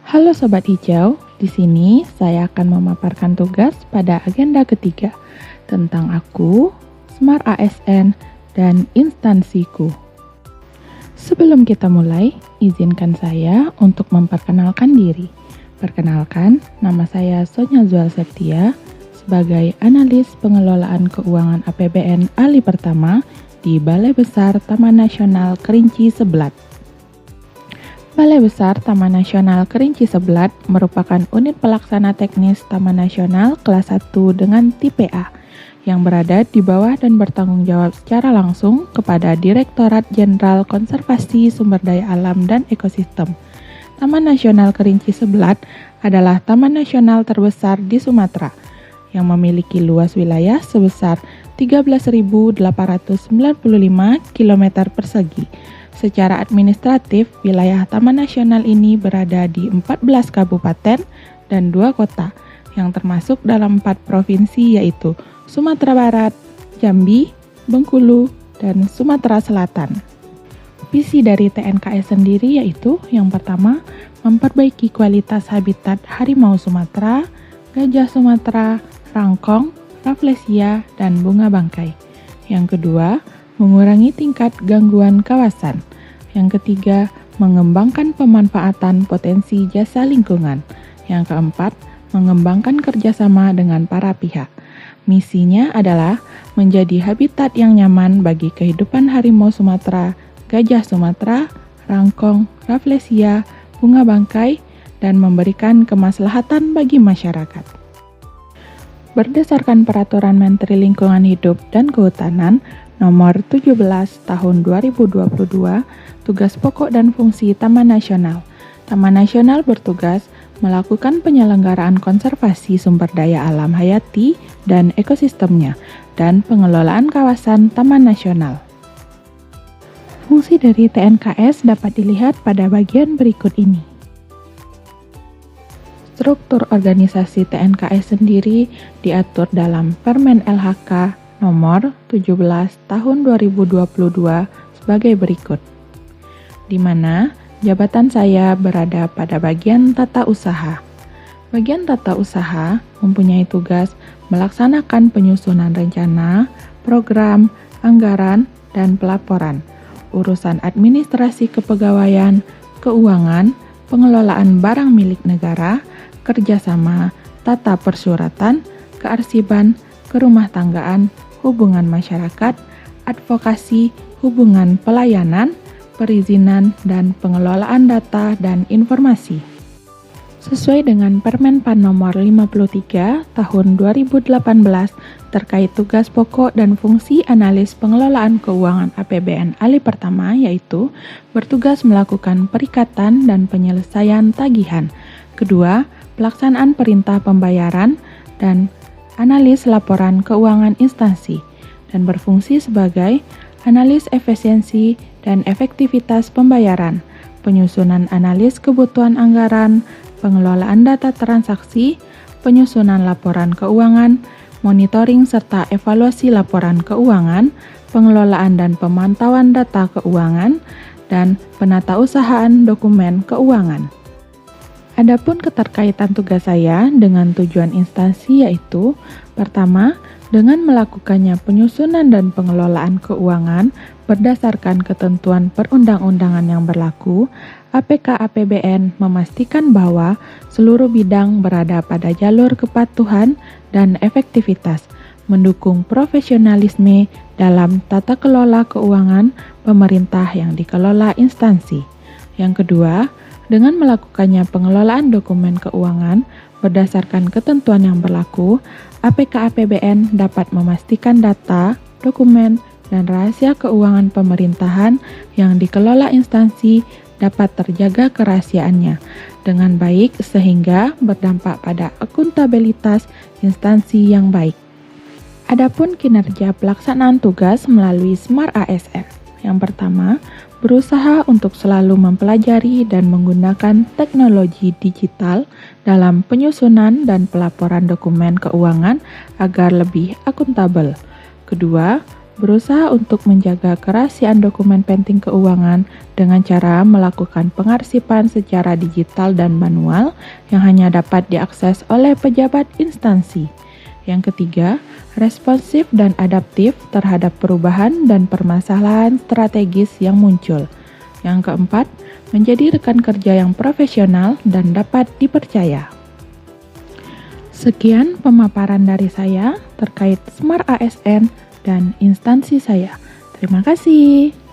Halo Sobat Hijau, di sini saya akan memaparkan tugas pada agenda ketiga tentang aku, Smart ASN, dan instansiku. Sebelum kita mulai, izinkan saya untuk memperkenalkan diri. Perkenalkan, nama saya Sonya Zual Septia sebagai analis pengelolaan keuangan APBN Ali Pertama di Balai Besar Taman Nasional Kerinci Seblat. Balai Besar Taman Nasional Kerinci Seblat merupakan unit pelaksana teknis Taman Nasional kelas 1 dengan tipe A yang berada di bawah dan bertanggung jawab secara langsung kepada Direktorat Jenderal Konservasi Sumber Daya Alam dan Ekosistem. Taman Nasional Kerinci Seblat adalah taman nasional terbesar di Sumatera yang memiliki luas wilayah sebesar 13.895 km persegi. Secara administratif, wilayah Taman Nasional ini berada di 14 kabupaten dan 2 kota, yang termasuk dalam 4 provinsi yaitu Sumatera Barat, Jambi, Bengkulu, dan Sumatera Selatan. Visi dari TNKS sendiri yaitu yang pertama, memperbaiki kualitas habitat harimau Sumatera, gajah Sumatera, rangkong, rafflesia, dan bunga bangkai. Yang kedua, mengurangi tingkat gangguan kawasan. Yang ketiga, mengembangkan pemanfaatan potensi jasa lingkungan. Yang keempat, mengembangkan kerjasama dengan para pihak. Misinya adalah menjadi habitat yang nyaman bagi kehidupan harimau Sumatera, gajah Sumatera, rangkong, rafflesia, bunga bangkai, dan memberikan kemaslahatan bagi masyarakat. Berdasarkan Peraturan Menteri Lingkungan Hidup dan Kehutanan Nomor 17 Tahun 2022, tugas pokok dan fungsi Taman Nasional. Taman Nasional bertugas melakukan penyelenggaraan konservasi sumber daya alam hayati dan ekosistemnya, dan pengelolaan kawasan Taman Nasional. Fungsi dari TNKS dapat dilihat pada bagian berikut ini. Struktur organisasi TNKS sendiri diatur dalam Permen LHK Nomor 17 Tahun 2022 sebagai berikut, di mana jabatan saya berada pada bagian tata usaha. Bagian tata usaha mempunyai tugas melaksanakan penyusunan rencana, program, anggaran, dan pelaporan, urusan administrasi kepegawaian, keuangan, pengelolaan barang milik negara, kerjasama, tata persuratan, kearsipan, kerumah tanggaan, hubungan masyarakat, advokasi, hubungan pelayanan, perizinan, dan pengelolaan data dan informasi. Sesuai dengan Permen PAN nomor 53 tahun 2018 terkait tugas pokok dan fungsi analis pengelolaan keuangan APBN Ali Pertama, yaitu bertugas melakukan perikatan dan penyelesaian tagihan. Kedua, pelaksanaan perintah pembayaran dan analis laporan keuangan instansi, dan berfungsi sebagai analis efisiensi dan efektivitas pembayaran, penyusunan analis kebutuhan anggaran, pengelolaan data transaksi, penyusunan laporan keuangan, monitoring serta evaluasi laporan keuangan, pengelolaan dan pemantauan data keuangan, dan penatausahaan dokumen keuangan. Adapun keterkaitan tugas saya dengan tujuan instansi yaitu, pertama, dengan melakukannya penyusunan dan pengelolaan keuangan berdasarkan ketentuan perundang-undangan yang berlaku, APK APBN memastikan bahwa seluruh bidang berada pada jalur kepatuhan dan efektivitas, mendukung profesionalisme dalam tata kelola keuangan pemerintah yang dikelola instansi. Yang kedua, dengan melakukannya pengelolaan dokumen keuangan berdasarkan ketentuan yang berlaku, APK APBN dapat memastikan data, dokumen, dan rahasia keuangan pemerintahan yang dikelola instansi dapat terjaga kerahasiaannya dengan baik sehingga berdampak pada akuntabilitas instansi yang baik. Adapun kinerja pelaksanaan tugas melalui Smart ASN. Yang pertama, berusaha untuk selalu mempelajari dan menggunakan teknologi digital dalam penyusunan dan pelaporan dokumen keuangan agar lebih akuntabel. Kedua, berusaha untuk menjaga kerahasiaan dokumen penting keuangan dengan cara melakukan pengarsipan secara digital dan manual yang hanya dapat diakses oleh pejabat instansi. Yang ketiga, responsif dan adaptif terhadap perubahan dan permasalahan strategis yang muncul. Yang keempat, menjadi rekan kerja yang profesional dan dapat dipercaya. Sekian pemaparan dari saya terkait Smart ASN dan instansi saya. Terima kasih.